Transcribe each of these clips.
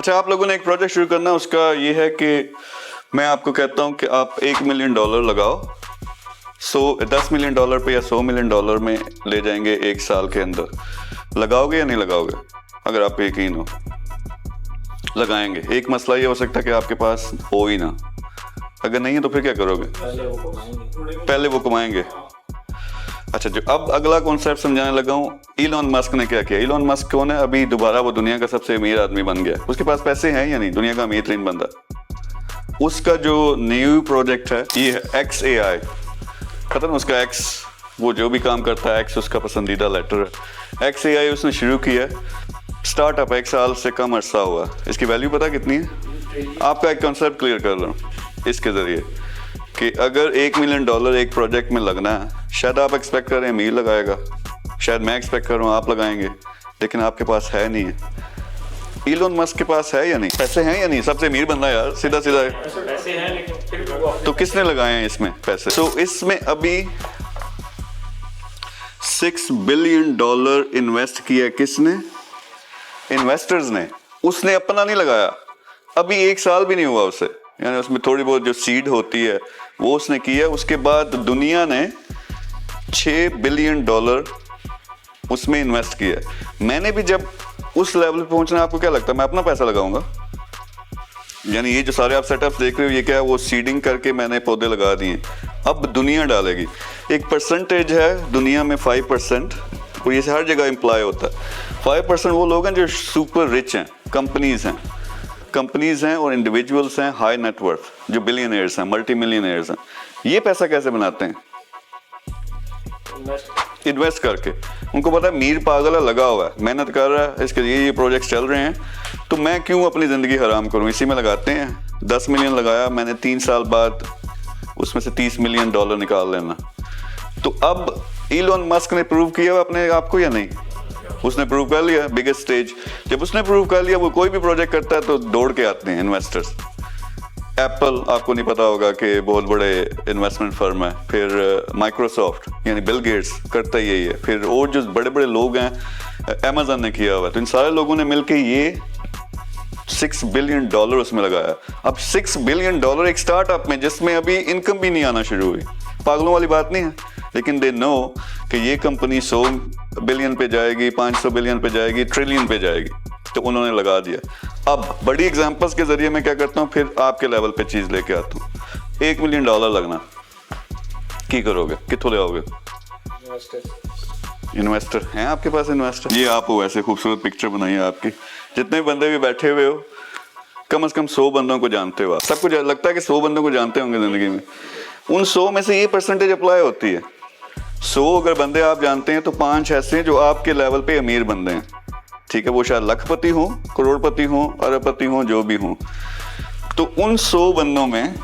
अच्छा, आप लोगों ने एक प्रोजेक्ट शुरू करना, उसका ये है कि मैं आपको कहता हूँ कि आप $1 मिलियन लगाओ, 10 मिलियन डॉलर पे या $100 मिलियन में ले जाएंगे 1 साल के अंदर। लगाओगे या नहीं लगाओगे? अगर आप यकीन हो लगाएंगे। एक मसला ये हो सकता है कि आपके पास हो ही ना, अगर नहीं है तो फिर क्या करोगे? पहले वो कमाएंगे। अच्छा, जो अब अगला कॉन्सेप्ट समझाने लगा हूँ, इलॉन मस्क ने क्या किया। इलॉन मस्क कौन है? अभी दोबारा वो दुनिया का सबसे अमीर आदमी बन गया। उसके पास पैसे हैं या नहीं? दुनिया का अमीर तरीन बंदा। उसका जो न्यू प्रोजेक्ट है ये है XAI। पता ना उसका X, वो जो भी काम करता है X उसका पसंदीदा लेटर है। XAI उसने शुरू किया, स्टार्टअप 1 साल से कम अरसा हुआ। इसकी वैल्यू पता कितनी है? आपका एक कॉन्सेप्ट क्लियर कर रहा हूँ इसके ज़रिए कि अगर $1 मिलियन एक प्रोजेक्ट में लगना है, शायद आप एक्सपेक्ट करें अमीर लगाएगा, शायद मैं एक्सपेक्ट कर रहा हूँ आप लगाएंगे, लेकिन आपके पास है नहीं है। इलोन मस्क के पास है या नहीं? पैसे हैं या नहीं? सबसे अमीर बंदा यार, सीधा सीधा पैसे हैं, लेकिन फिर तो किसने लगाए हैं इसमें पैसे? तो इसमें अभी $6 बिलियन इन्वेस्ट किया। किसने? इन्वेस्टर्स ने। उसने अपना नहीं लगाया, अभी 1 साल भी नहीं हुआ उसे, यानी उसमें थोड़ी बहुत जो सीड होती है वो उसने किया। उसके बाद दुनिया ने $6 बिलियन उसमें इन्वेस्ट किया। मैंने भी जब उस लेवल पे पहुंचना, आपको क्या लगता है मैं अपना पैसा लगाऊंगा? यानी ये जो सारे आप सेटअप देख रहे हो, ये क्या है? वो सीडिंग करके मैंने पौधे लगा दिए, अब दुनिया डालेगी। एक परसेंटेज है दुनिया में 5%, और ये हर जगह इम्प्लॉय होता है। 5% वो लोग हैं जो सुपर रिच हैं, कंपनीज हैं और इंडिविजुअल्स हैं हाई नेटवर्थ, जो बिलियनर्स हैं, मल्टी मिलियनर्स हैं। ये पैसा कैसे बनाते हैं? इन्वेस्ट करके। उनको पता है मीर पागल है, लगा हुआ है, मेहनत कर रहा है, इसके ये प्रोजेक्ट्स चल रहे हैं, तो मैं क्यों अपनी ज़िंदगी हराम करूं? इसी में लगाते हैं। 10 मिलियन लगाया मैंने, 3 साल बाद उसमें से $30 मिलियन निकाल लेना। तो अब इलोन मस्क ने प्रूव किया अपने आप को या नहीं? उसने प्रूव कर लिया, बिगेस्ट स्टेज। जब उसने प्रूव कर लिया, वो कोई भी प्रोजेक्ट करता है तो दौड़ के आते हैं इन्वेस्टर्स। एप्पल, आपको नहीं पता होगा कि बहुत बड़े इन्वेस्टमेंट फर्म है। फिर माइक्रोसॉफ्ट यानी बिल गेट्स करता ही यही है। फिर और जो बड़े बड़े लोग हैं, अमेजन ने किया हुआ है। तो इन सारे लोगों ने मिलकर ये $6 बिलियन उसमें लगाया। अब $6 बिलियन एक स्टार्टअप में, जिसमें अभी इनकम भी नहीं आना शुरू हुई। पागलों वाली बात नहीं है, लेकिन दे नो कि ये कंपनी 100 बिलियन पे जाएगी, 500 बिलियन पे जाएगी, ट्रिलियन पे जाएगी, तो उन्होंने लगा दिया। अब बड़ी एग्जांपल्स के जरिए मैं क्या करता हूँ, फिर आपके लेवल पे चीज लेके आता हूँ। $1 मिलियन लगना, की करोगे? कितों ले आओगे? इन्वेस्टर हैं आपके पास? इन्वेस्टर ये आप हो। ऐसे खूबसूरत पिक्चर बनाई है आपकी। जितने बंदे भी बैठे हुए हो, कम से कम 100 बंदों को जानते हो आप। सबको लगता है कि 100 बंदों को जानते होंगे जिंदगी में। उन 100 में से ये परसेंटेज अप्लाई होती है। 100 अगर बंदे आप जानते हैं तो 5 ऐसे हैं जो आपके लेवल पे अमीर बंदे हैं। ठीक है, वो शायद लखपति हो, करोड़पति हो, अरबपति हो, जो भी हो। तो उन 100 बंदों में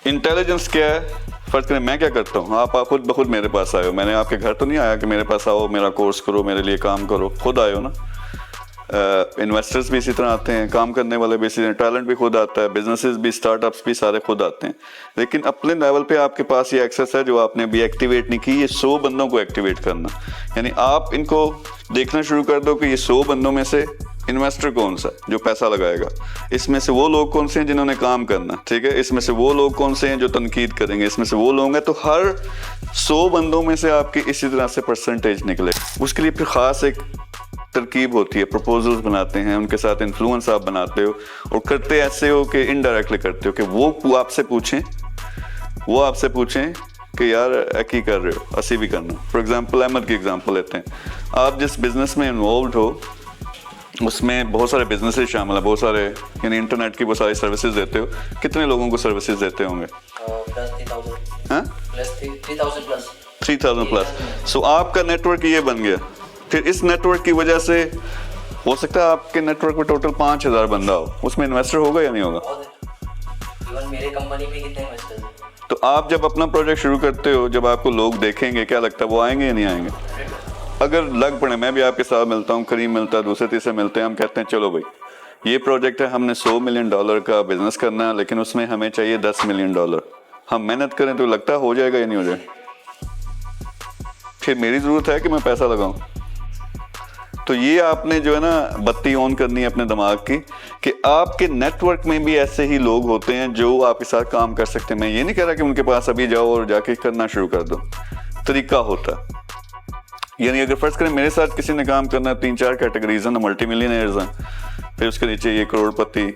इंटेलिजेंस क्या है? फर्ज करें मैं क्या करता हूँ, आप खुद ब खुद मेरे पास आए हो। मैंने आपके घर तो नहीं आया कि मेरे पास आओ, मेरा कोर्स करो, मेरे लिए काम करो। खुद आए हो ना। इन्वेस्टर्स भी इसी तरह आते हैं, काम करने वाले भी इसी तरह, टैलेंट भी खुद आता है, बिजनेसेस भी, स्टार्टअप्स भी सारे खुद आते हैं। लेकिन अपने लेवल पे आपके पास ये एक्सेस है जो आपने अभी एक्टिवेट नहीं की। ये 100 बंदों को एक्टिवेट करना, यानी आप इनको देखना शुरू कर दो कि ये 100 बंदों में से इन्वेस्टर कौन सा जो पैसा लगाएगा, इसमें से वो लोग कौन से हैं जिन्होंने काम करना, ठीक है, इसमें से वो लोग कौन से हैं जो तनकीद करेंगे, इसमें से वो लोग हैं। तो हर 100 बंदों में से आपके इसी तरह से परसेंटेज निकले। उसके लिए फिर खास एक तरकीब होती है, प्रपोजल्स बनाते हैं, उनके साथ इन्फ्लुएंस आप बनाते हो, और करते ऐसे हो कि इनडायरेक्टली करते हो कि वो आपसे पूछें कि यार की कर रहे हो, असी भी करना। फॉर एग्जांपल अहमद की एग्जांपल लेते हैं। आप जिस बिजनेस में इन्वॉल्व हो उसमें बहुत सारे बिजनेसेस शामिल है, बहुत सारे, यानी इंटरनेट की बहुत सारी सर्विसेज देते हो। कितने लोगों को सर्विसेज देते होंगे? 3,000 प्लस। सो आपका नेटवर्क ये बन गया। फिर इस नेटवर्क की वजह से हो सकता है आपके नेटवर्क में टोटल 5,000 बंदा हो, उसमें इन्वेस्टर होगा या नहीं होगा? इवन मेरे कंपनी में कितने इन्वेस्टर हैं? तो आप जब अपना प्रोजेक्ट शुरू करते हो, जब आपको लोग देखेंगे, क्या लगता है वो आएंगे या नहीं आएंगे? अगर लग पड़े, मैं भी आपके साथ मिलता हूँ, करीम मिलता है, दूसरे तीसरे मिलते हैं, हम कहते हैं चलो भाई ये प्रोजेक्ट है, हमने $100 मिलियन का बिजनेस करना है, लेकिन उसमें हमें चाहिए $10 मिलियन। हम मेहनत करें तो लगता है हो जाएगा या नहीं हो जाएगा? फिर मेरी जरूरत है कि मैं पैसा लगाऊं। तो ये आपने जो है ना बत्ती ऑन करनी है अपने दिमाग की कि आपके नेटवर्क में भी ऐसे ही लोग होते हैं जो आपके साथ काम कर सकते हैं। मैं ये नहीं कह रहा कि उनके पास अभी जाओ और जाके करना शुरू कर दो, तरीका होता है। यानी अगर फर्ज करें मेरे साथ किसी ने काम करना, 3-4 कैटेगरीज हैं, मल्टी मिलियनर्स हैं, फिर उसके नीचे ये करोड़पति,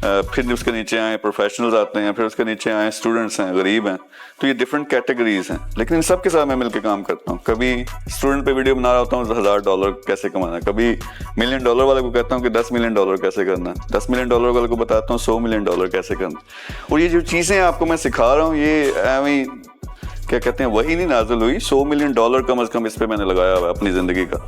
फिर उसके नीचे आए प्रोफेशनल्स आते हैं, फिर उसके नीचे आए स्टूडेंट्स हैं, गरीब हैं। तो ये डिफरेंट कैटेगरीज हैं, लेकिन इन सब के साथ मैं मिलकर काम करता हूँ। कभी स्टूडेंट पे वीडियो बना रहा होता हूँ $1000 कैसे कमाना है, कभी $1 मिलियन वाले को कहता हूँ कि $10 मिलियन कैसे करना है, $10 मिलियन वाले को बताता हूँ $100 मिलियन कैसे करना। और ये जो चीज़ें आपको मैं सिखा रहा हूँ, ये क्या कहते हैं, वही नहीं नाजिल हुई, $100 मिलियन कम अज़ कम इस पर मैंने लगाया हुआ है अपनी ज़िंदगी का।